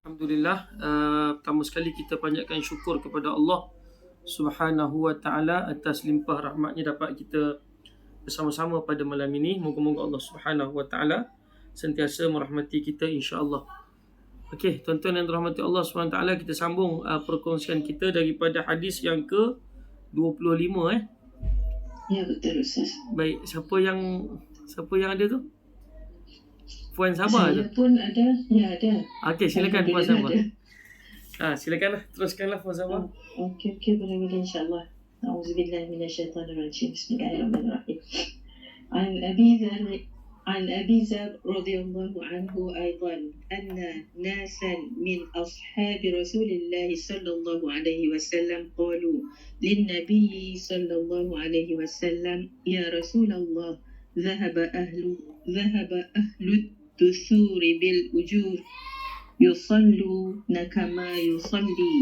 Alhamdulillah, pertama sekali kita panjatkan syukur kepada Allah Subhanahu wa taala atas limpah rahmatnya dapat kita bersama-sama pada malam ini. Moga-moga Allah Subhanahu wa taala sentiasa merahmati kita insya-Allah. Okey, tuan-tuan yang dirahmati Allah Subhanahu wa taala, kita sambung perkongsian kita daripada hadis yang ke 25 Ya, betul Ustaz. Baik, siapa yang ada tu? Puan Sabah tu. Saya pun ada, ya ada. Okey, silakan Puan Sabah. Alhamdulillah Silakanlah, teruskanlah Puan Sabah. Okey, boleh insya-Allah. A'udzubillahi minasyaitonirrajim. Bismillahirrahmanirrahim. عن أبي ذر رضي الله عنه أيضا أن ناسا من أصحاب رسول الله صلى الله عليه وسلم قالوا للنبي صلى الله عليه وسلم يا رسول الله ذهب أهل الدثور بالأجور يصلون كما يصلي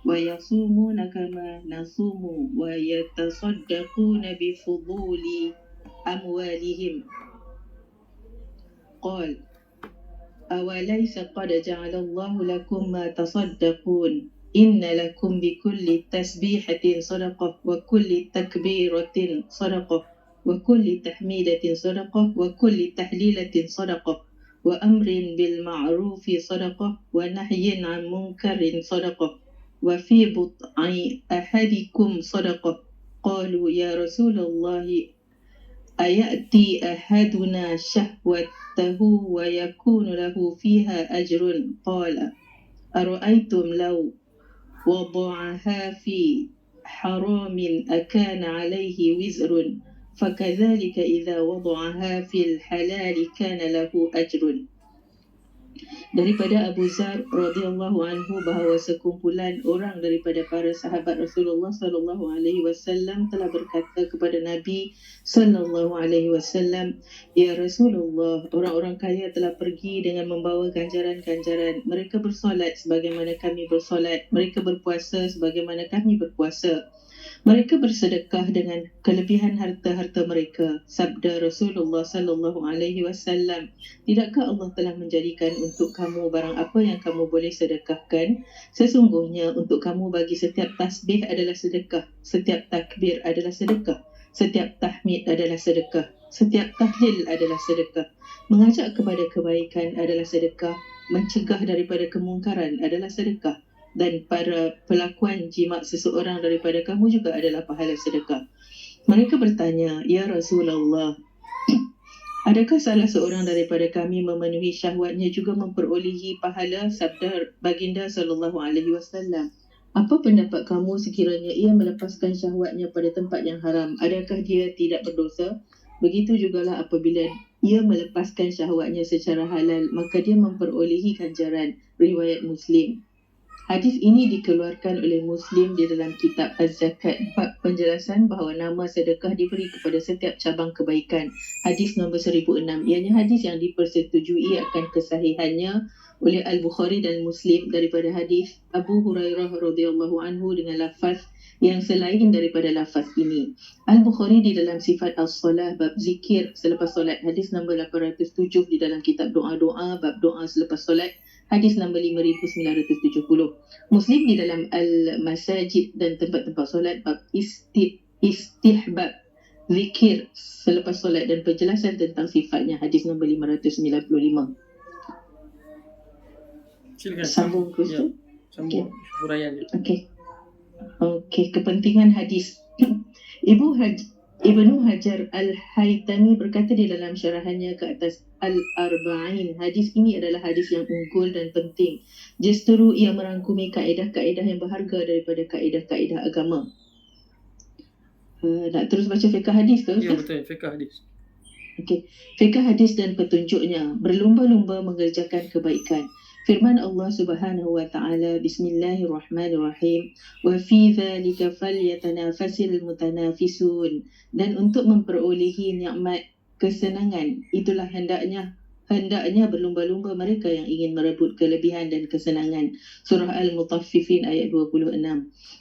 ويصومون كما نصوم ويتصدقون بفضول أموالهم قال أوليس قد جعل الله لكم ما تصدقون إن لكم بكل تسبيحة صدقة وكل تكبيرة صدقة وكل تحميدة صدقة وكل تحليلة صدقة وأمر بالمعروف صدقة ونهي عن منكر صدقة وفي بضع أحدكم صدقة قالوا يا رسول الله أيأتي أحدنا شهوته ويكون له فيها أجر قال أرأيتم لو وضعها في حرام أكان عليه وزر فكذلك إذا وضعها في الحلال كان له أجر. Daripada Abu Zar radhiyallahu anhu bahawa sekumpulan orang daripada para sahabat Rasulullah sallallahu alaihi wasallam telah berkata kepada Nabi sallallahu alaihi wasallam, "Ya Rasulullah, orang-orang kaya telah pergi dengan membawa ganjaran-ganjaran. Mereka bersolat sebagaimana kami bersolat, mereka berpuasa sebagaimana kami berpuasa. Mereka bersedekah dengan kelebihan harta-harta mereka." Sabda Rasulullah sallallahu alaihi wasallam, "Tidakkah Allah telah menjadikan untuk kamu barang apa yang kamu boleh sedekahkan? Sesungguhnya untuk kamu bagi setiap tasbih adalah sedekah, setiap takbir adalah sedekah, setiap tahmid adalah sedekah, setiap tahlil adalah sedekah. Mengajak kepada kebaikan adalah sedekah, mencegah daripada kemungkaran adalah sedekah. Dan para pelakuan jimat seseorang daripada kamu juga adalah pahala sedekah." Mereka bertanya, "Ya Rasulullah, adakah salah seorang daripada kami memenuhi syahwatnya juga memperolehi pahala?" Sabda baginda sallallahu alaihi wasallam, "Apa pendapat kamu sekiranya ia melepaskan syahwatnya pada tempat yang haram? Adakah dia tidak berdosa? Begitu jugalah apabila ia melepaskan syahwatnya secara halal, maka dia memperolehi ganjaran." Riwayat Muslim. Hadis ini dikeluarkan oleh Muslim di dalam kitab Az-Zakat, bab penjelasan bahawa nama sedekah diberi kepada setiap cabang kebaikan. Hadis nombor 1006. Ianya hadis yang dipersetujui akan kesahihannya oleh Al-Bukhari dan Muslim daripada hadis Abu Hurairah radhiyallahu anhu dengan lafaz yang selain daripada lafaz ini. Al-Bukhari di dalam sifat as-salah bab zikir selepas solat, hadis nombor 807 di dalam kitab doa-doa bab doa selepas solat, hadis nombor 5970. Muslim di dalam al-masajid dan tempat-tempat solat bab istihbab zikir selepas solat dan penjelasan tentang sifatnya, hadis nombor 595. Silakan. Sambung ke Ya, Ustaz? sambung huraian dia. Okey, kepentingan hadis. Ibnu Hajar Al-Haytami berkata di dalam syarahannya ke atas Al-Arba'in, hadis ini adalah hadis yang unggul dan penting. Justeru ia merangkumi kaedah-kaedah yang berharga daripada kaedah-kaedah agama. Nak terus baca fiqh hadis ke? Ya, betul, fiqh hadis. Okey, fiqh hadis dan petunjuknya. Berlumba-lumba mengerjakan kebaikan. Firman Allah Subhanahu wa taala, Bismillahirrahmanirrahim, wa fi dzalika falyatanafasil mutanafisun. Dan untuk memperolehi nikmat kesenangan, itulah hendaknya berlumba-lumba mereka yang ingin merebut kelebihan dan kesenangan. Surah Al-Mutaffifin ayat 26.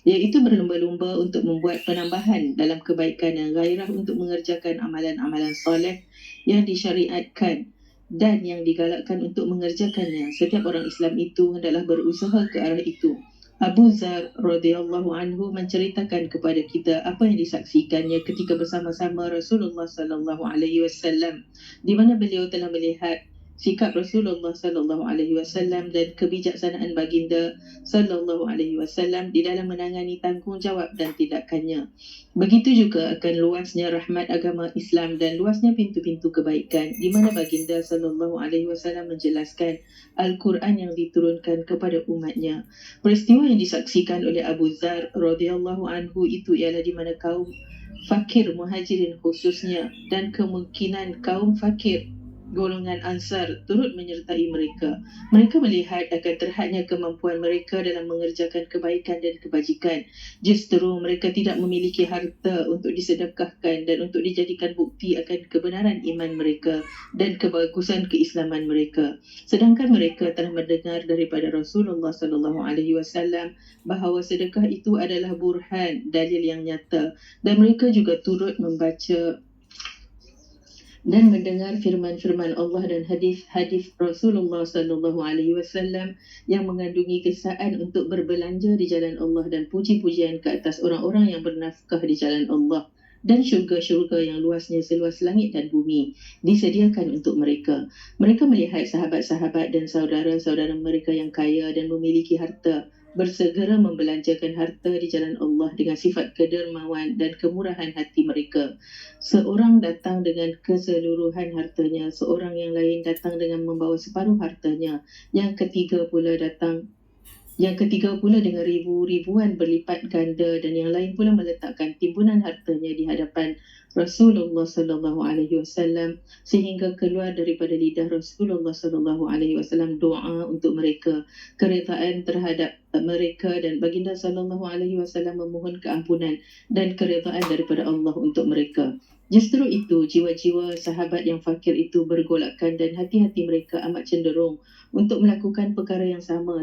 Iaitu berlumba-lumba untuk membuat penambahan dalam kebaikan dan gairah untuk mengerjakan amalan-amalan soleh yang disyariatkan dan yang digalakkan untuk mengerjakannya. Setiap orang Islam itu hendaklah berusaha ke arah itu. Abu Zar radhiyallahu anhu menceritakan kepada kita apa yang disaksikannya ketika bersama-sama Rasulullah sallallahu alaihi wasallam, di mana beliau telah melihat sikap Rasulullah sallallahu alaihi wasallam dan kebijaksanaan baginda sallallahu alaihi wasallam di dalam menangani tanggungjawab dan tindakannya. Begitu juga akan luasnya rahmat agama Islam dan luasnya pintu-pintu kebaikan, di mana baginda sallallahu alaihi wasallam menjelaskan Al-Quran yang diturunkan kepada umatnya. Peristiwa yang disaksikan oleh Abu Zar radhiyallahu anhu itu ialah di mana kaum fakir muhajirin khususnya dan kemungkinan kaum fakir golongan Ansar turut menyertai mereka. Mereka melihat akan terhadnya kemampuan mereka dalam mengerjakan kebaikan dan kebajikan. Justru mereka tidak memiliki harta untuk disedekahkan dan untuk dijadikan bukti akan kebenaran iman mereka dan kebagusan keislaman mereka. Sedangkan mereka telah mendengar daripada Rasulullah sallallahu alaihi wasallam bahawa sedekah itu adalah burhan, dalil yang nyata, dan mereka juga turut membaca dan mendengar firman-firman Allah dan hadis-hadis Rasulullah sallallahu alaihi wasallam yang mengandungi kesan untuk berbelanja di jalan Allah dan puji-pujian ke atas orang-orang yang bernafkah di jalan Allah, dan syurga-syurga yang luasnya seluas langit dan bumi disediakan untuk mereka. Mereka melihat sahabat-sahabat dan saudara-saudara mereka yang kaya dan memiliki harta bersegera membelanjakan harta di jalan Allah dengan sifat kedermawan dan kemurahan hati mereka. Seorang datang dengan keseluruhan hartanya, seorang yang lain datang dengan membawa separuh hartanya, yang ketiga pula dengan ribuan berlipat ganda, dan yang lain pula meletakkan timbunan hartanya di hadapan Rasulullah sallallahu alaihi wasallam, sehingga keluar daripada lidah Rasulullah sallallahu alaihi wasallam doa untuk mereka, keredaan terhadap mereka, dan baginda sallallahu alaihi wasallam memohon keampunan dan keredaan daripada Allah untuk mereka. Justru itu jiwa-jiwa sahabat yang fakir itu bergolakan dan hati-hati mereka amat cenderung untuk melakukan perkara yang sama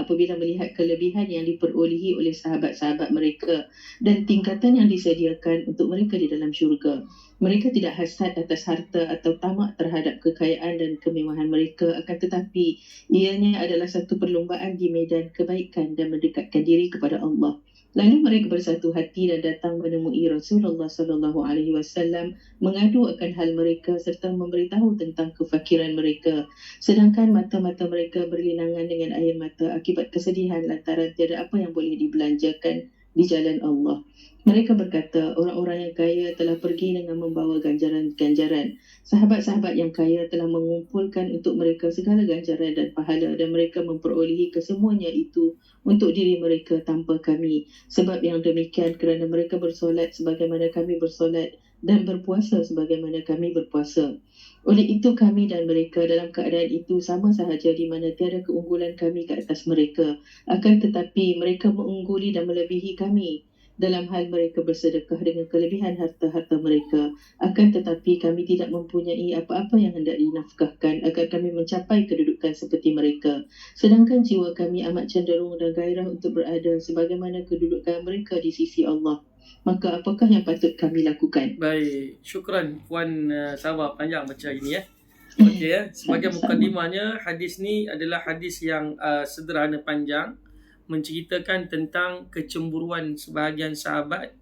apabila melihat kelebihan yang diperolehi oleh sahabat-sahabat mereka dan tingkatan yang disediakan untuk mereka di dalam syurga. Mereka tidak hasad atas harta atau tamak terhadap kekayaan dan kemewahan mereka, akan tetapi ianya adalah satu perlombaan di medan kebaikan dan mendekatkan diri kepada Allah. Lalu mereka bersatu hati dan datang menemui Rasulullah sallallahu alaihi wasallam, mengadu akan hal mereka serta memberitahu tentang kefakiran mereka, sedangkan mata-mata mereka berlinangan dengan air mata akibat kesedihan lantaran tiada apa yang boleh dibelanjakan di jalan Allah. Mereka berkata, orang-orang yang kaya telah pergi dengan membawa ganjaran-ganjaran. Sahabat-sahabat yang kaya telah mengumpulkan untuk mereka segala ganjaran dan pahala, dan mereka memperolehi kesemuanya itu untuk diri mereka tanpa kami. Sebab yang demikian kerana mereka bersolat sebagaimana kami bersolat dan berpuasa sebagaimana kami berpuasa. Oleh itu kami dan mereka dalam keadaan itu sama sahaja, di mana tiada keunggulan kami ke atas mereka. Akan tetapi mereka mengungguli dan melebihi kami dalam hal mereka bersedekah dengan kelebihan harta-harta mereka. Akan tetapi kami tidak mempunyai apa-apa yang hendak dinafkahkan agar kami mencapai kedudukan seperti mereka. Sedangkan jiwa kami amat cenderung dan gairah untuk berada sebagaimana kedudukan mereka di sisi Allah. Maka apakah yang patut kami lakukan? Baik, syukran Puan Sabar, panjang baca ini ya. Okey ya, sebagai mukadimahnya, hadis ni adalah hadis yang sederhana panjang, menceritakan tentang kecemburuan sebahagian sahabat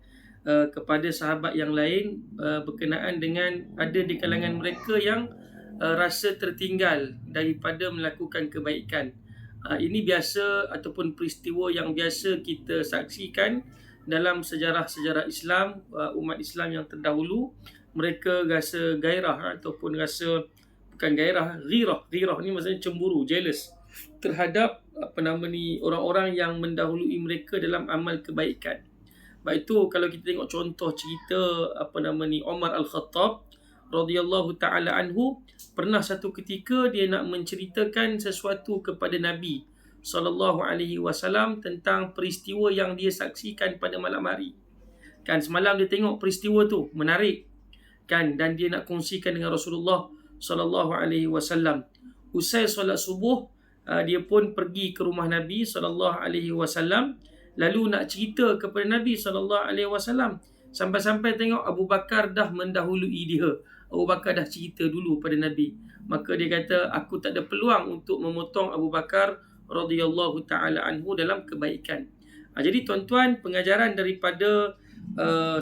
kepada sahabat yang lain berkenaan dengan ada di kalangan mereka yang rasa tertinggal daripada melakukan kebaikan. Ini biasa ataupun peristiwa yang biasa kita saksikan dalam sejarah-sejarah Islam, umat Islam yang terdahulu. Mereka rasa gairah ataupun rasa, bukan gairah, ghirah ni maksudnya cemburu, jealous terhadap orang-orang yang mendahului mereka dalam amal kebaikan. Baik itu kalau kita tengok contoh cerita Umar Al-Khattab radhiyallahu taala anhu, pernah satu ketika dia nak menceritakan sesuatu kepada Nabi sallallahu alaihi wasallam tentang peristiwa yang dia saksikan pada malam hari. Kan semalam dia tengok peristiwa tu menarik kan, dan dia nak kongsikan dengan Rasulullah sallallahu alaihi wasallam. Usai solat subuh, dia pun pergi ke rumah Nabi sallallahu alaihi wasallam, lalu nak cerita kepada Nabi sallallahu alaihi wasallam, sampai-sampai tengok Abu Bakar dah mendahului dia. Abu Bakar dah cerita dulu pada Nabi. Maka dia kata, aku tak ada peluang untuk memotong Abu Bakar radhiyallahu taala anhu dalam kebaikan. Jadi tuan-tuan, pengajaran daripada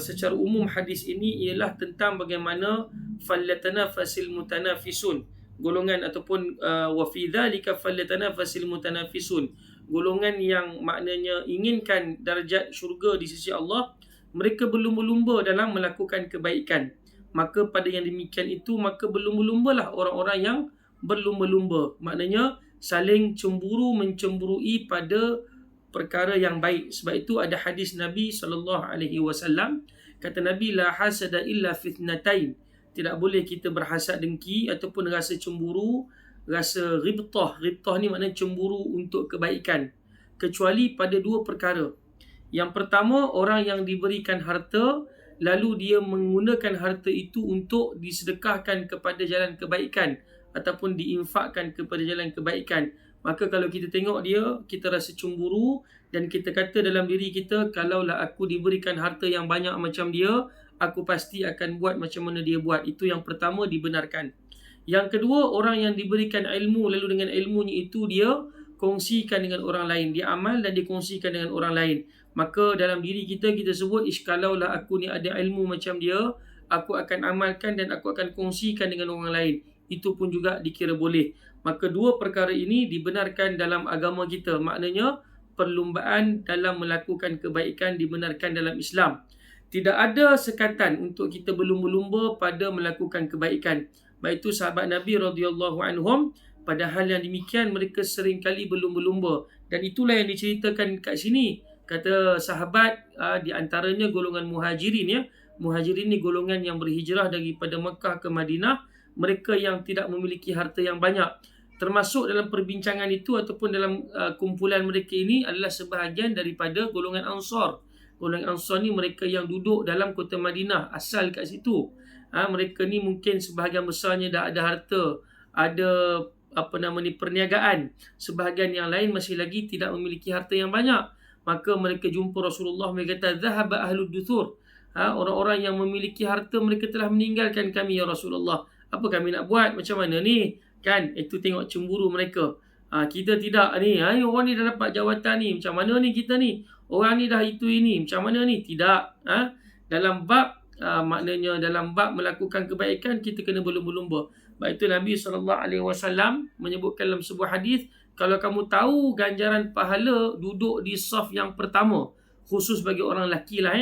secara umum hadis ini ialah tentang bagaimana falyatanafasil mutanafisun, golongan ataupun wa fi dzalika falyatanafasil mutanafisun, golongan yang maknanya inginkan darjat syurga di sisi Allah, mereka berlumba-lumba dalam melakukan kebaikan. Maka pada yang demikian itu, maka berlumba-lumbalah orang-orang yang berlumba-lumba, maknanya saling cemburu mencemburui pada perkara yang baik. Sebab itu ada hadis Nabi SAW, kata Nabi, la hasada illa fitnatain, tidak boleh kita berhasad dengki ataupun rasa cemburu, rasa ghibtah. Ghibtah ni maknanya cemburu untuk kebaikan, kecuali pada dua perkara. Yang pertama, orang yang diberikan harta lalu dia menggunakan harta itu untuk disedekahkan kepada jalan kebaikan ataupun diinfakkan kepada jalan kebaikan. Maka kalau kita tengok dia, kita rasa cemburu dan kita kata dalam diri kita, kalaulah aku diberikan harta yang banyak macam dia, aku pasti akan buat macam mana dia buat. Itu yang pertama, dibenarkan. Yang kedua, orang yang diberikan ilmu lalu dengan ilmunya itu dia kongsikan dengan orang lain, dia amal dan dia kongsikan dengan orang lain. Maka dalam diri kita sebut, kalaulah aku ni ada ilmu macam dia, aku akan amalkan dan aku akan kongsikan dengan orang lain. Itu pun juga dikira boleh. Maka dua perkara ini dibenarkan dalam agama kita. Maknanya perlumbaan dalam melakukan kebaikan dibenarkan dalam Islam. Tidak ada sekatan untuk kita berlumba-lumba pada melakukan kebaikan. Baik itu sahabat Nabi radhiyallahu anhum, pada hal yang demikian mereka seringkali berlumba-lumba. Dan itulah yang diceritakan kat sini. Kata sahabat, di antaranya golongan muhajirin ya. Muhajirin ni golongan yang berhijrah daripada Mekah ke Madinah. Mereka yang tidak memiliki harta yang banyak. Termasuk dalam perbincangan itu ataupun dalam kumpulan mereka ini adalah sebahagian daripada golongan Ansar. Golongan Ansar ni mereka yang duduk dalam kota Madinah, asal kat situ. Mereka ni mungkin sebahagian besarnya dah ada harta, ada perniagaan. Sebahagian yang lain masih lagi tidak memiliki harta yang banyak. Maka mereka jumpa Rasulullah, mereka kata, "Dhahaba ahlud duthur." Orang-orang yang memiliki harta mereka telah meninggalkan kami ya Rasulullah. Apa kami nak buat? Macam mana ni? Kan? Itu tengok cemburu mereka. Kita tidak ni. Orang ni dah dapat jawatan ni. Macam mana ni kita ni? Orang ni dah itu ini. Macam mana ni? Tidak. Dalam bab maknanya dalam bab melakukan kebaikan kita kena berlumba-lumba. Sebab itu Nabi SAW menyebutkan dalam sebuah hadis, kalau kamu tahu ganjaran pahala duduk di saf yang pertama, khusus bagi orang lelaki lah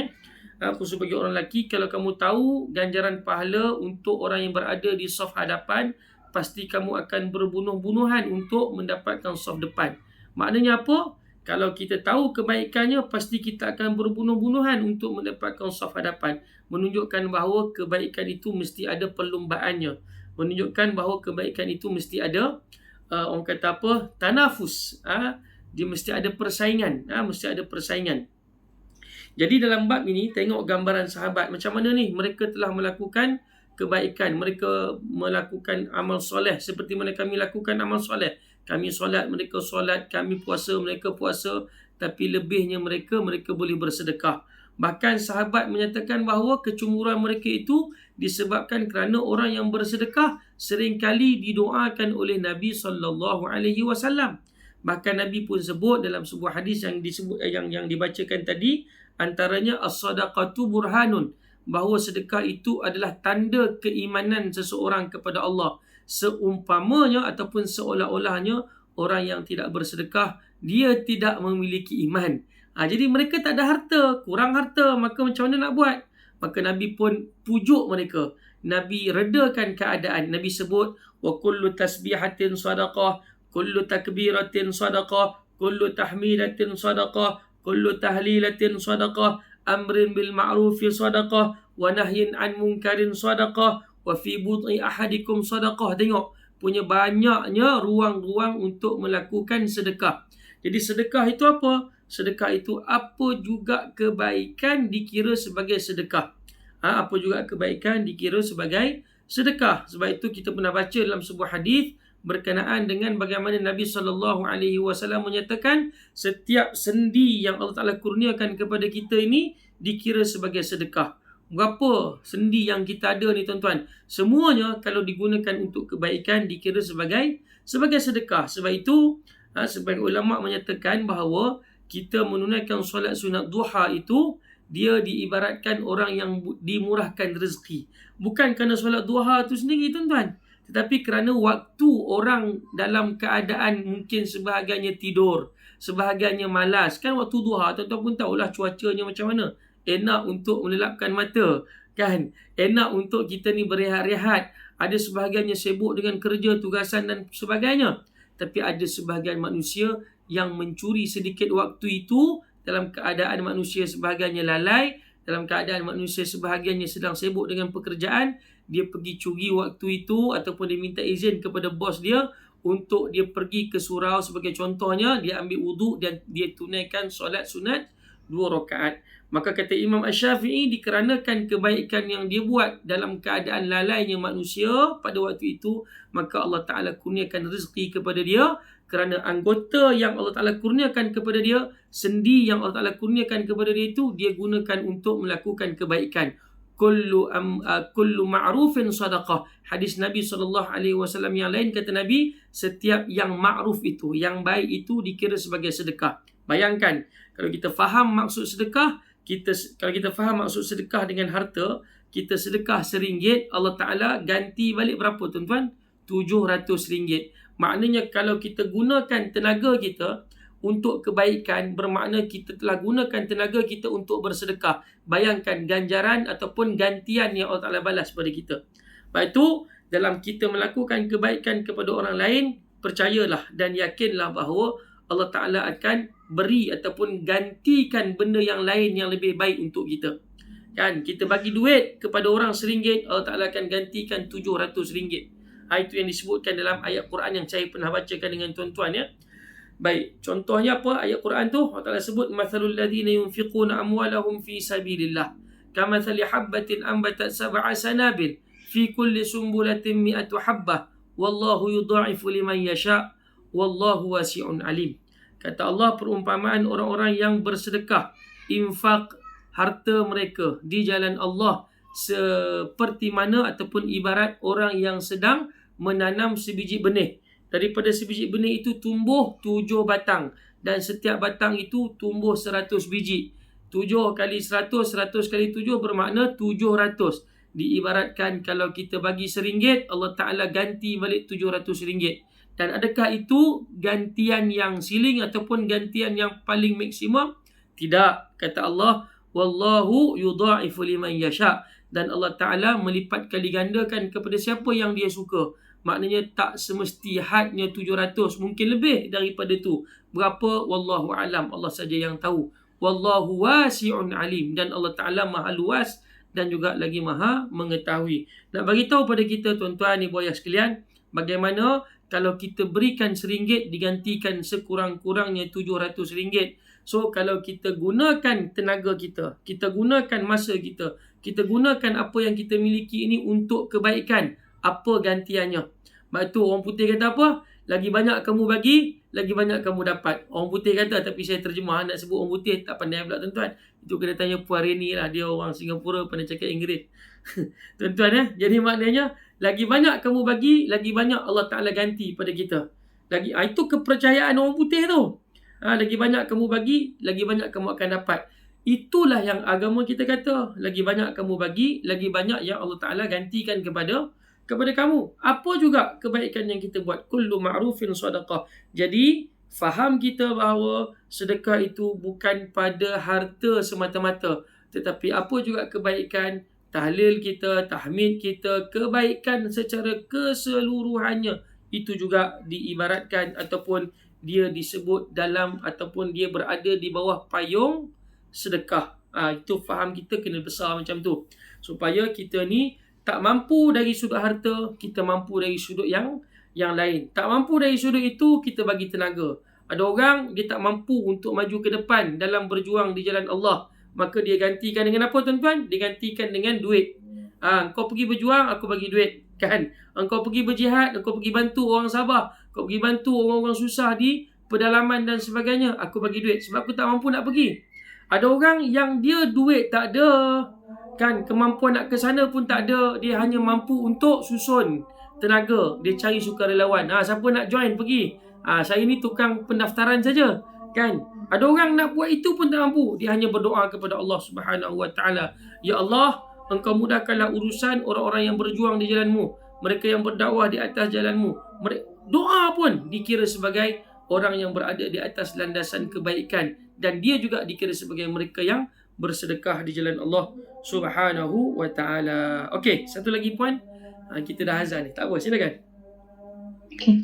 khusus bagi orang lelaki, kalau kamu tahu ganjaran pahala untuk orang yang berada di saf hadapan, pasti kamu akan berbunuh-bunuhan untuk mendapatkan saf depan. Maknanya apa? Kalau kita tahu kebaikannya, pasti kita akan berbunuh-bunuhan untuk mendapatkan saf hadapan. Menunjukkan bahawa kebaikan itu mesti ada perlumbaannya. Menunjukkan bahawa kebaikan itu mesti ada orang kata apa? Tanafus. Dia mesti ada persaingan. Mesti ada persaingan. Jadi dalam bab ini, tengok gambaran sahabat. Macam mana ni? Mereka telah melakukan kebaikan. Mereka melakukan amal soleh. Seperti mana kami lakukan amal soleh. Kami solat, mereka solat. Kami puasa, mereka puasa. Tapi lebihnya mereka boleh bersedekah. Bahkan sahabat menyatakan bahawa kecemburuan mereka itu disebabkan kerana orang yang bersedekah seringkali didoakan oleh Nabi SAW. Bahkan Nabi pun sebut dalam sebuah hadis yang disebut yang dibacakan tadi, antaranya as-sadaqatu burhanun, bahawa sedekah itu adalah tanda keimanan seseorang kepada Allah. Seumpamanya ataupun seolah-olahnya orang yang tidak bersedekah, dia tidak memiliki iman. Jadi mereka tak ada harta, kurang harta, maka macam mana nak buat? Maka Nabi pun pujuk mereka. Nabi redakan keadaan. Nabi sebut, wa kullu tasbihatin sadaqah, kullu takbiratin sadaqah, kullu tahmidatin sadaqah, kullu tahlilatin sadaqah, amrin bil ma'rufi sadaqah, wa nahyin an munkarin sadaqah, wa fi bud'i ahadikum sadaqah. Tengok, punya banyaknya ruang-ruang untuk melakukan sedekah. Jadi sedekah itu apa? Sedekah itu apa juga kebaikan dikira sebagai sedekah. Apa juga kebaikan dikira sebagai sedekah. Sebab itu kita pernah baca dalam sebuah hadis berkenaan dengan bagaimana Nabi SAW menyatakan setiap sendi yang Allah Ta'ala kurniakan kepada kita ini dikira sebagai sedekah. berapa sendi yang kita ada ni tuan-tuan, semuanya kalau digunakan untuk kebaikan dikira sebagai sedekah. Sebab itu sebagai ulama menyatakan bahawa kita menunaikan solat sunat duha itu dia diibaratkan orang yang dimurahkan rezeki. Bukan kerana solat duha tu sendiri tuan-tuan, tetapi kerana waktu orang dalam keadaan mungkin sebahagiannya tidur, sebahagiannya malas. Kan waktu duha tuan-tuan pun tahulah cuacanya macam mana. Enak untuk melelapkan mata, kan? Enak untuk kita ni berehat-rehat. Ada sebahagiannya sibuk dengan kerja, tugasan dan sebagainya. Tapi ada sebahagian manusia yang mencuri sedikit waktu itu dalam keadaan manusia sebahagiannya lalai, dalam keadaan manusia sebahagiannya sedang sibuk dengan pekerjaan. Dia pergi curi waktu itu ataupun dia minta izin kepada bos dia untuk dia pergi ke surau. Sebagai contohnya, dia ambil wuduk dan dia tunaikan solat sunat 2 rakaat. Maka kata Imam Asy-Syafi'i, dikarenakan kebaikan yang dia buat dalam keadaan lalainya manusia pada waktu itu, maka Allah Ta'ala kurniakan rezeki kepada dia. Kerana anggota yang Allah Ta'ala kurniakan kepada dia, sendi yang Allah Ta'ala kurniakan kepada dia itu, dia gunakan untuk melakukan kebaikan. Kullu ma'rufin sadaqah. Hadis Nabi SAW yang lain, kata Nabi, setiap yang ma'ruf itu, yang baik itu dikira sebagai sedekah. Bayangkan, kalau kita faham maksud sedekah, kalau kita faham maksud sedekah dengan harta, kita sedekah RM1, Allah Ta'ala ganti balik berapa tuan-tuan? RM700. Maknanya kalau kita gunakan tenaga kita untuk kebaikan, bermakna kita telah gunakan tenaga kita untuk bersedekah. Bayangkan ganjaran ataupun gantian yang Allah Ta'ala balas pada kita. Baik itu, dalam kita melakukan kebaikan kepada orang lain, percayalah dan yakinlah bahawa Allah Ta'ala akan beri ataupun gantikan benda yang lain yang lebih baik untuk kita. Kan, kita bagi duit kepada orang RM1, Allah Ta'ala akan gantikan RM700. Itu yang disebutkan dalam ayat Quran yang saya pernah bacakan dengan tuan-tuan ya. Baik, contohnya apa ayat Quran tu? Allah Ta'ala sebut, mathalul ladzina yunfiquna amwalahum fi sabilillah kamathali habbatin ambatat sab'a sanabil fi kulli sumbulatin mi'atu habbah wallahu yudha'ifu liman yasha' wallahu wasi'un alim. Kata Allah, perumpamaan orang-orang yang bersedekah, infak harta mereka di jalan Allah seperti mana ataupun ibarat orang yang sedang menanam sebiji benih. Daripada sebiji benih itu tumbuh 7 batang dan setiap batang itu tumbuh 100 biji. 7 kali 100, 100 kali 7 bermakna 700. Diibaratkan kalau kita bagi RM1, Allah Ta'ala ganti balik RM700. Dan adakah itu gantian yang siling ataupun gantian yang paling maksimum? Tidak. Kata Allah, wallahu yudha'ifu liman yasha'. Dan Allah Ta'ala melipat kali gandakan kepada siapa yang dia suka. Maknanya tak semesti hadnya 700, mungkin lebih daripada tu. Berapa? Wallahu alam, Allah saja yang tahu. Wallahu wasi'un alim, dan Allah Ta'ala maha luas dan juga lagi maha mengetahui. Nak bagi tahu pada kita tuan-tuan ibu ayah sekalian, bagaimana kalau kita berikan RM1 digantikan sekurang-kurangnya RM700. So kalau kita gunakan tenaga kita, kita gunakan masa kita, kita gunakan apa yang kita miliki ini untuk kebaikan, apa gantiannya? Sebab tu orang putih kata apa? Lagi banyak kamu bagi, lagi banyak kamu dapat. Orang putih kata, tapi saya terjemah, nak sebut orang putih tak pandai pula tuan-tuan. Itu kena tanya Puan Reni lah, dia orang Singapura pandai cakap Inggeris. Tuan-tuan ya. Jadi maknanya lagi banyak kamu bagi, lagi banyak Allah Ta'ala ganti pada kita. Itu kepercayaan orang putih tu. Lagi banyak kamu bagi, lagi banyak kamu akan dapat. Itulah yang agama kita kata. Lagi banyak kamu bagi, lagi banyak yang Allah Ta'ala gantikan kepada kamu. Apa juga kebaikan yang kita buat. Kullu ma'rufin sadaqah. Jadi faham kita bahawa sedekah itu bukan pada harta semata-mata, tetapi apa juga kebaikan, tahlil kita, tahmid kita, kebaikan secara keseluruhannya, itu juga diibaratkan ataupun dia disebut dalam ataupun dia berada di bawah payung sedekah. Itu faham kita kena besar macam tu, supaya kita ni tak mampu dari sudut harta, kita mampu dari sudut yang lain. Tak mampu dari sudut itu, kita bagi tenaga. Ada orang dia tak mampu untuk maju ke depan dalam berjuang di jalan Allah, maka dia gantikan dengan apa tuan-tuan? Dia gantikan dengan duit. Kau pergi berjuang, aku bagi duit, kan? Engkau pergi berjihad, engkau pergi bantu orang Sabah, kau pergi bantu orang-orang susah di pedalaman dan sebagainya, aku bagi duit sebab aku tak mampu nak pergi. Ada orang yang dia duit tak ada, Kan kemampuan nak ke sana pun tak ada, dia hanya mampu untuk susun tenaga, dia cari sukarelawan. Siapa nak join pergi. Saya ni tukang pendaftaran saja. Kan? Ada orang nak buat itu pun tak mampu. Dia hanya berdoa kepada Allah Subhanahu Wa Taala. Ya Allah, Engkau mudahkanlah urusan orang-orang yang berjuang di jalan-Mu. Mereka yang berdakwah di atas jalan-Mu. Doa pun dikira sebagai orang yang berada di atas landasan kebaikan. Dan dia juga dikira sebagai mereka yang bersedekah di jalan Allah Subhanahu Wa Taala. Okey, satu lagi puan. Kita dah azan ni. Tak apa, silakan. Okay.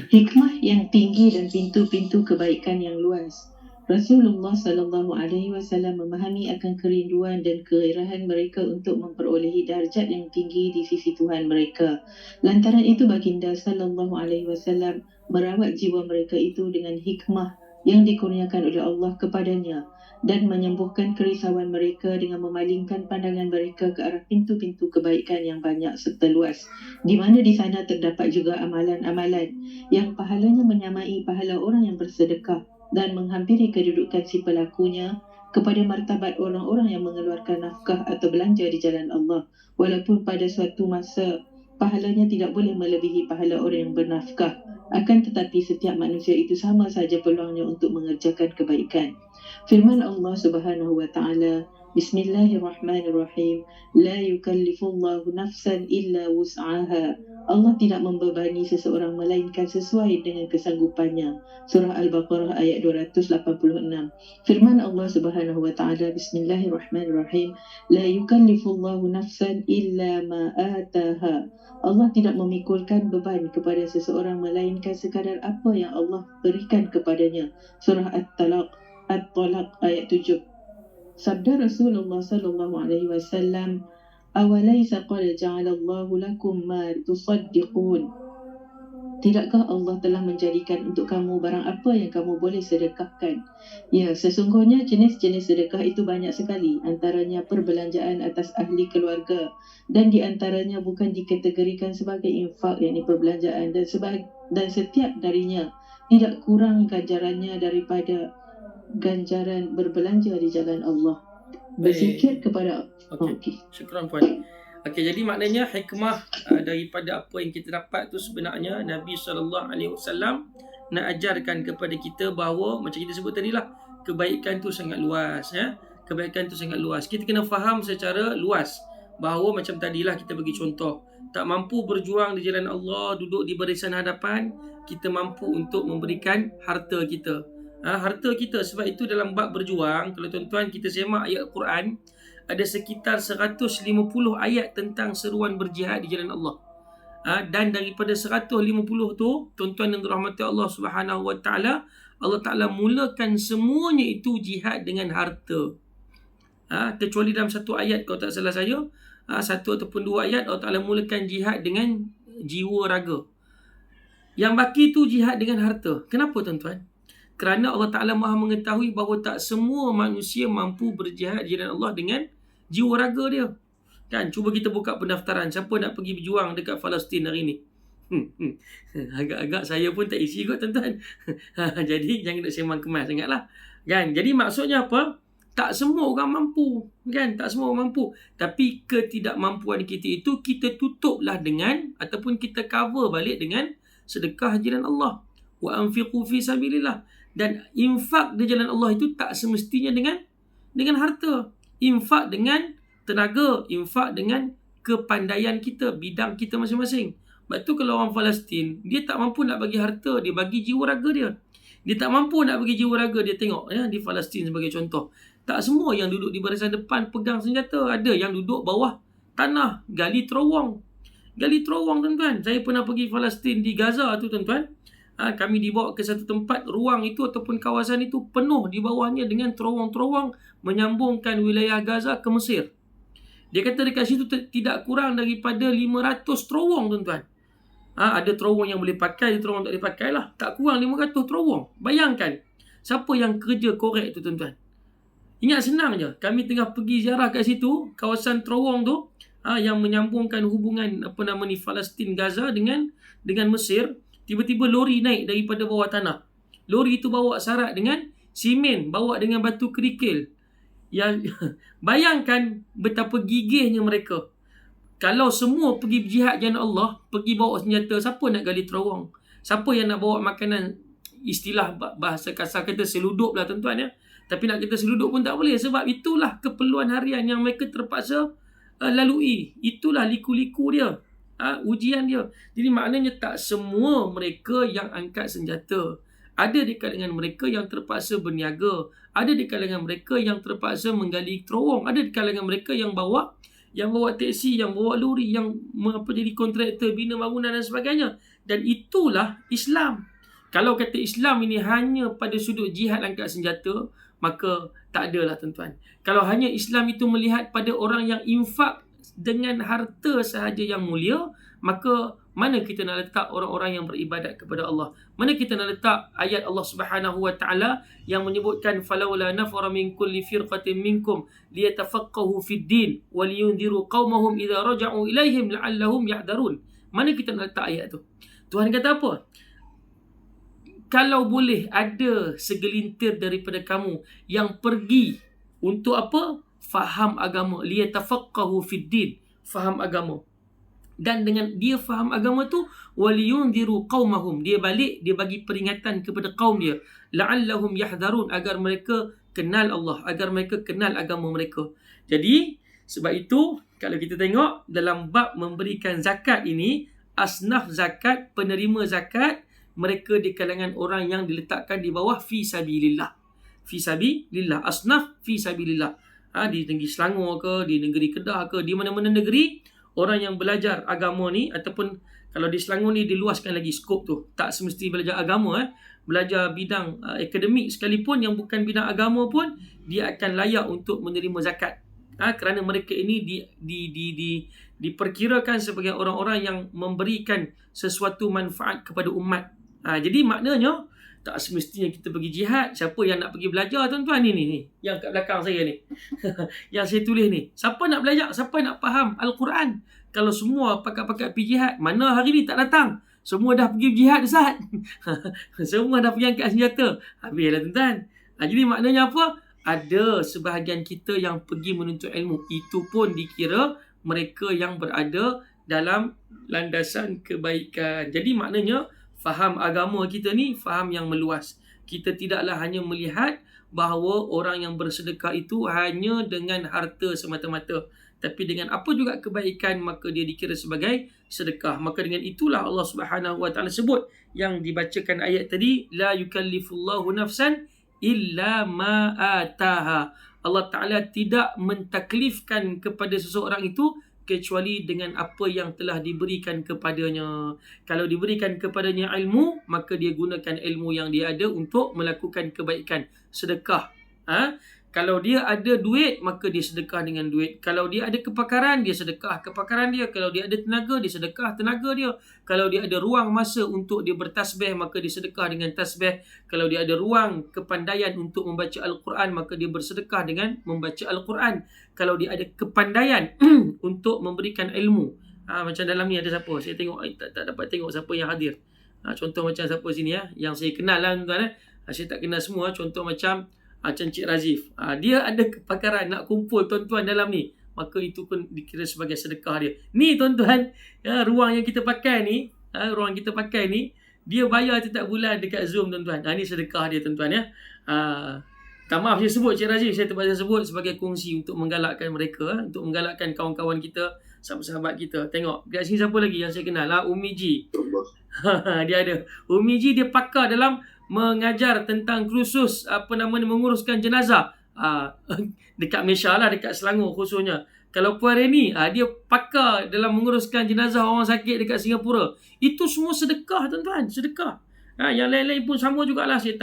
Hikmah yang tinggi dan pintu-pintu kebaikan yang luas. Rasulullah sallallahu alaihi wasallam memahami akan kerinduan dan kegairahan mereka untuk memperolehi darjat yang tinggi di sisi Tuhan mereka. Lantaran itu baginda sallallahu alaihi wasallam merawat jiwa mereka itu dengan hikmah yang dikurniakan oleh Allah kepadanya dan menyembuhkan kerisauan mereka dengan memalingkan pandangan mereka ke arah pintu-pintu kebaikan yang banyak serta luas, di mana di sana terdapat juga amalan-amalan yang pahalanya menyamai pahala orang yang bersedekah dan menghampiri kedudukan si pelakunya kepada martabat orang-orang yang mengeluarkan nafkah atau belanja di jalan Allah, walaupun pada suatu masa pahalanya tidak boleh melebihi pahala orang yang bernafkah. Akan tetapi setiap manusia itu sama saja peluangnya untuk mengerjakan kebaikan. Firman Allah Subhanahu Wa Taala, Bismillahirrahmanirrahim. La yukallifullahu nafsan illa wus'aha. Allah tidak membebani seseorang melainkan sesuai dengan kesanggupannya. Surah Al-Baqarah ayat 286. Firman Allah Subhanahu Wa Taala, Bismillahirrahmanirrahim. La yukallifullahu nafsan illa ma ataha. Allah tidak memikulkan beban kepada seseorang melainkan sekadar apa yang Allah berikan kepadanya. Surah At-Talaq ayat 7. Sabda Rasulullah sallallahu alaihi wasallam, "Awalaysa qad ja'alallahu lakum ma tusaddiqun?" Tidakkah Allah telah menjadikan untuk kamu barang apa yang kamu boleh sedekahkan? Ya, sesungguhnya jenis-jenis sedekah itu banyak sekali. Antaranya perbelanjaan atas ahli keluarga, dan di antaranya bukan dikategorikan sebagai infak, yakni perbelanjaan, dan setiap darinya tidak kurang ganjarannya daripada ganjaran berbelanja di jalan Allah. Berzikir kepada Okey. Syukran puan. Okey, jadi maknanya hikmah daripada apa yang kita dapat tu sebenarnya Nabi SAW nak ajarkan kepada kita bahawa macam kita sebut tadilah, kebaikan tu sangat luas, ya. Kebaikan tu sangat luas. Kita kena faham secara luas bahawa macam tadilah kita bagi contoh, tak mampu berjuang di jalan Allah, duduk di barisan hadapan, kita mampu untuk memberikan harta kita. Harta kita. Sebab itu dalam bab berjuang, kalau tuan-tuan kita semak ayat Al-Quran, ada sekitar 150 ayat tentang seruan berjihad di jalan Allah. Dan daripada 150 tu, tuan-tuan yang dirahmati Allah Subhanahu Wa Taala, Allah Taala mulakan semuanya itu jihad dengan harta. Kecuali dalam satu ayat, kalau tak salah saya, satu ataupun dua ayat Allah Taala mulakan jihad dengan jiwa raga. Yang baki tu jihad dengan harta. Kenapa tuan-tuan? Kerana Allah Ta'ala maha mengetahui bahawa tak semua manusia mampu berjihad di jalan Allah dengan jiwa raga dia. Kan, cuba kita buka pendaftaran. Siapa nak pergi berjuang dekat Palestin hari ni? Agak-agak saya pun tak isi kot tuan-tuan. Jadi jangan nak sembang kemas sangatlah. Kan, jadi maksudnya apa? Tak semua orang mampu. Kan, tak semua orang mampu. Tapi ketidakmampuan kita itu kita tutuplah dengan, ataupun kita cover balik dengan sedekah di jalan Allah. Wa anfiqu fi sabilillah. Dan infak di jalan Allah itu tak semestinya dengan harta. Infak dengan tenaga, infak dengan kepandaian kita, bidang kita masing-masing. Sebab tu kalau orang Palestin, dia tak mampu nak bagi harta, dia bagi jiwa raga dia. Dia tak mampu nak bagi jiwa raga dia. Tengok ya, di Palestin sebagai contoh, tak semua yang duduk di barisan depan pegang senjata. Ada yang duduk bawah tanah, gali terowong. Gali terowong tuan-tuan. Saya pernah pergi Palestin di Gaza tu tuan-tuan. Kami dibawa ke satu tempat, ruang itu ataupun kawasan itu penuh di bawahnya dengan terowong-terowong menyambungkan wilayah Gaza ke Mesir. Dia kata dekat situ tidak kurang daripada 500 terowong tuan-tuan. Ada terowong yang boleh pakai, ada terowong tak boleh pakai lah. Tak kurang 500 terowong. Bayangkan, siapa yang kerja korek tu tuan-tuan? Ingat senang je, kami tengah pergi ziarah kat situ, kawasan terowong tu, yang menyambungkan hubungan Palestin Gaza dengan Mesir. Tiba-tiba lori naik daripada bawah tanah. Lori itu bawa sarat dengan simen, bawa dengan batu kerikil. Yang bayangkan betapa gigihnya mereka. Kalau semua pergi berjihad jalan Allah, pergi bawa senjata, siapa nak gali terowong? Siapa yang nak bawa makanan? Istilah bahasa kasar kata seluduk lah tuan-tuan ya. Tapi nak kata seluduk pun tak boleh, sebab itulah keperluan harian yang mereka terpaksa lalui. Itulah liku-liku dia, ujian dia. Jadi maknanya tak semua mereka yang angkat senjata. Ada di kalangan mereka yang terpaksa berniaga. Ada di kalangan mereka yang terpaksa menggali terowong. Ada di kalangan mereka yang bawa teksi, yang bawa lori, yang jadi kontraktor bina bangunan dan sebagainya. Dan itulah Islam. Kalau kata Islam ini hanya pada sudut jihad angkat senjata, maka tak adalah tuan-tuan. Kalau hanya Islam itu melihat pada orang yang infak dengan harta sahaja yang mulia, maka mana kita nak letak orang-orang yang beribadat kepada Allah? Mana kita nak letak ayat Allah Subhanahu wa taala yang menyebutkan falawla nafara min kulli firqatin minkum liyatafaqahu fid din wa liyunziru qaumahum idza raja'u ilaihim la'allahum yahdharun. Mana kita nak letak ayat tu? Tuhan kata apa? Kalau boleh ada segelintir daripada kamu yang pergi untuk apa? Faham agama, liyatafaqahu fid din, faham agama. Dan dengan dia faham agama tu, waliyunziru qaumahum, dia balik, dia bagi peringatan kepada kaum dia, la'allahum yahdharun, agar mereka kenal Allah, agar mereka kenal agama mereka. Jadi sebab itu kalau kita tengok dalam bab memberikan zakat ini, asnaf zakat, penerima zakat, mereka di kalangan orang yang diletakkan di bawah fi sabilillah. Fi sabilillah, asnaf fi sabilillah. Di negeri Selangor ke, di negeri Kedah ke, di mana-mana negeri, orang yang belajar agama ni, ataupun kalau di Selangor ni diluaskan lagi skop tu, tak semesti belajar agama, belajar bidang akademik sekalipun yang bukan bidang agama pun, dia akan layak untuk menerima zakat. Kerana mereka ini diperkirakan sebagai orang-orang yang memberikan sesuatu manfaat kepada umat. Jadi maknanya tak semestinya kita pergi jihad. Siapa yang nak pergi belajar tuan-tuan ni yang kat belakang saya ni yang saya tulis ni, siapa nak belajar, siapa nak faham Al-Quran? Kalau semua pakat-pakat pergi jihad, mana hari ni tak datang? Semua dah pergi jihad Ustaz. Semua dah pergi angkat senjata, habislah tuan-tuan. Jadi maknanya apa? Ada sebahagian kita yang pergi menuntut ilmu, itu pun dikira mereka yang berada dalam landasan kebaikan. Jadi maknanya faham agama kita ni faham yang meluas. Kita tidaklah hanya melihat bahawa orang yang bersedekah itu hanya dengan harta semata-mata, tapi dengan apa juga kebaikan, maka dia dikira sebagai sedekah. Maka dengan itulah Allah Subhanahu wa taala sebut yang dibacakan ayat tadi, la yukallifullahu nafsan illa ma ataha. Allah Taala tidak mentaklifkan kepada seseorang itu kecuali dengan apa yang telah diberikan kepadanya. Kalau diberikan kepadanya ilmu, maka dia gunakan ilmu yang dia ada untuk melakukan kebaikan, sedekah. Kalau dia ada duit, maka dia sedekah dengan duit. Kalau dia ada kepakaran, dia sedekah kepakaran dia. Kalau dia ada tenaga, dia sedekah tenaga dia. Kalau dia ada ruang masa untuk dia bertasbih, maka dia sedekah dengan tasbih. Kalau dia ada ruang kepandaian untuk membaca Al-Quran, maka dia bersedekah dengan membaca Al-Quran. Kalau dia ada kepandaian untuk memberikan ilmu, macam dalam ni ada siapa? Saya tengok tak dapat tengok siapa yang hadir. Contoh macam siapa sini yang saya kenal lah tuan-tuan. Saya tak kenal semua. Contoh macam Cik Razif, dia ada kepakaran nak kumpul tuan-tuan dalam ni, maka itu pun dikira sebagai sedekah dia. Ni tuan-tuan, ruang yang kita pakai ni, dia bayar setiap bulan dekat Zoom tuan-tuan. Ni sedekah dia tuan-tuan ya. Tak maaf saya sebut Cik Razif, saya terpaksa sebut sebagai kongsi untuk menggalakkan mereka, untuk menggalakkan kawan-kawan kita, sahabat-sahabat kita. Tengok, dekat sini siapa lagi yang saya kenal? Umi Ji. Dia ada. Umi Ji dia pakar dalam mengajar tentang kursus menguruskan jenazah dekat Malaysia lah, dekat Selangor khususnya. Kalau Puan Reni, dia pakar dalam menguruskan jenazah orang sakit dekat Singapura. Itu semua sedekah tuan-tuan, sedekah. Yang lain-lain pun sama jugalah, saya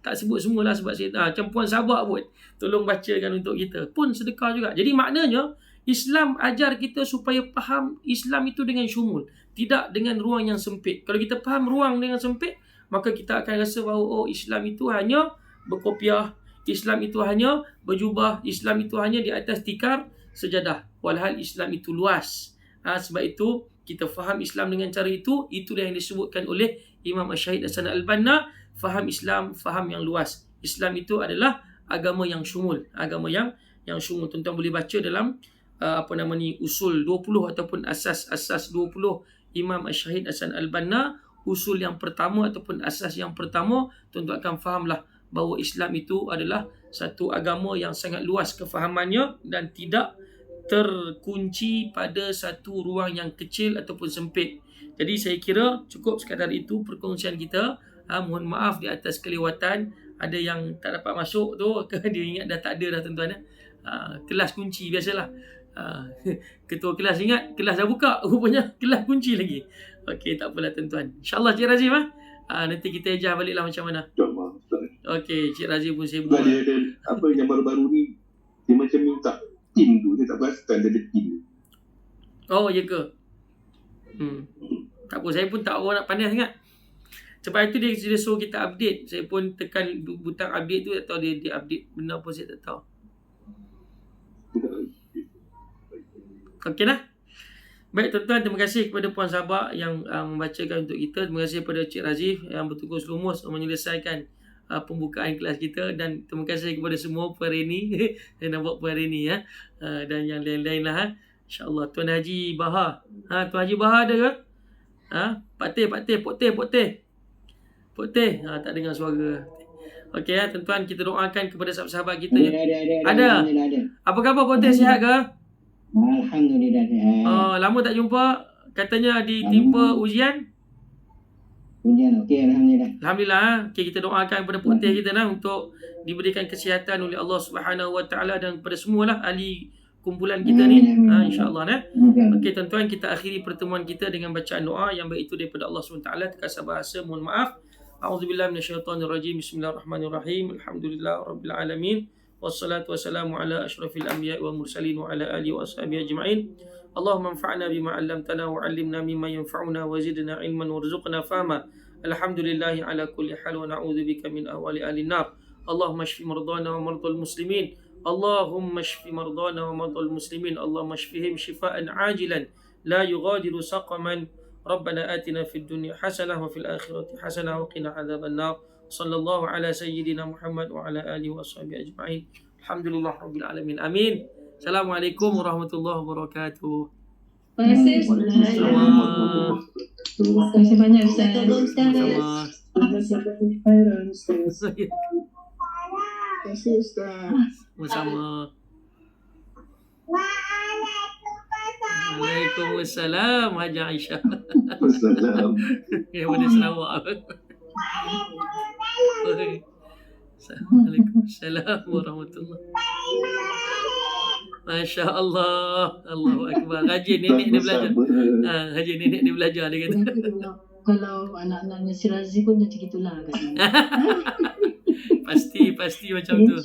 tak sebut semualah sebab saya macam Puan Sabak pun tolong bacakan untuk kita, pun sedekah juga. Jadi maknanya Islam ajar kita supaya faham Islam itu dengan syumul, tidak dengan ruang yang sempit. Kalau kita faham ruang dengan sempit, maka kita akan rasa bahawa Islam itu hanya berkopiah, Islam itu hanya berjubah, Islam itu hanya di atas tikar sejadah. Walhal Islam itu luas. Sebab itu kita faham Islam dengan cara itu. Itulah yang disebutkan oleh Imam Ash-Shahid Hasan Al-Banna, faham Islam, faham yang luas. Islam itu adalah agama yang syumul, agama yang yang semua tuan-tuan boleh baca dalam usul 20 ataupun asas 20 Imam Ash-Shahid Hasan Al-Banna. Usul yang pertama ataupun asas yang pertama, tuan-tuan akan fahamlah bahawa Islam itu adalah satu agama yang sangat luas kefahamannya dan tidak terkunci pada satu ruang yang kecil ataupun sempit. Jadi saya kira cukup sekadar itu perkongsian kita. Mohon maaf di atas kelewatan, ada yang tak dapat masuk tu dia ingat dah tak ada dah tuan-tuan. Kelas kunci biasalah. Ketua kelas ingat kelas dah buka, rupanya kelas kunci lagi. Okey, tak apalah tuan-tuan. InsyaAllah Cik Razif nanti kita ejah baliklah macam mana. Okey, Cik Razif pun sibuk. Dia apa yang baru-baru ni, dia macam minta tim tu, dia tak perasan dia ada tim. Oh, ya ke? Tak apa, saya pun tak orang nak pandai sangat. Sebab itu dia suruh kita update. Saya pun tekan butang update tu, tak tahu dia update benda apa, saya tak tahu. Okey lah. Baik tuan-tuan, terima kasih kepada Puan Sabah yang membacakan untuk kita. Terima kasih kepada Cik Razif yang bertugas lumus menyelesaikan pembukaan kelas kita, dan terima kasih kepada semua Puan Reni yang nak buat Puan Reni dan yang lain-lain lah. InsyaAllah. Tuan Haji Bahar. Tuan Haji Bahar ada ke? Pak Teh. Tak dengar suara. Okey tuan-tuan, kita doakan kepada sahabat-sahabat kita. Ada. Apa khabar Pak Teh, sihat ke? Alhamdulillah. Lama tak jumpa. Katanya ditimpa ujian. Okey, alhamdulillah. Alhamdulillah. Okey, kita doakan kepada Pak Teh kita untuk diberikan kesihatan oleh Allah Subhanahu Wa Taala dan kepada semualah ahli kumpulan kita ni. InsyaAllah Okey tuan-tuan, kita akhiri pertemuan kita dengan bacaan doa yang baik itu daripada Allah SWT. Terkasar bahasa, mohon maaf. A'udzubillahi minasyaitonirrajim. Bismillahirrahmanirrahim. Alhamdulillah rabbil alamin. Wassalatu wassalamu ala asyrafil anbiya'i wal mursalin wa ala alihi wa ashabihi ajma'in. Allahumma anfa'na bima 'allamtana wa 'allimna mimma yanfa'una wa zidna ilman warzuqna fahma. Alhamdulillahi ala kulli hal wa na'udzubika min ahwali ahlin nar. Allahumma shfi mardana wa mardal muslimin. Allahumma shfi mardana wa mardal muslimin. Allahumma shfihim shifaan 'ajilan la yughadiru saqaman. Rabbana atina fid dunya hasanah wa fil akhirati hasanah wa qina adzaban nar. Sallallahu ala sayyidina Muhammad wa ala alihi wa sahbihi ajma'in. Alhamdulillah rabbil alamin. Amin. Assalamualaikum warahmatullahi wabarakatuh. Terima kasih. Terima kasih banyak Ustaz. Sama. Waalaikumsalam Haji Aisyah. Wassalam. Daripada Sarawak. Waalaikumsalam warahmatullahi. Masya Allah. Allahu Akbar. Rajin nenek dia belajar. Rajin nenek dia belajar, dia kata. Kalau anak-anaknya si Razi pun macam gitulah. Pasti macam tu.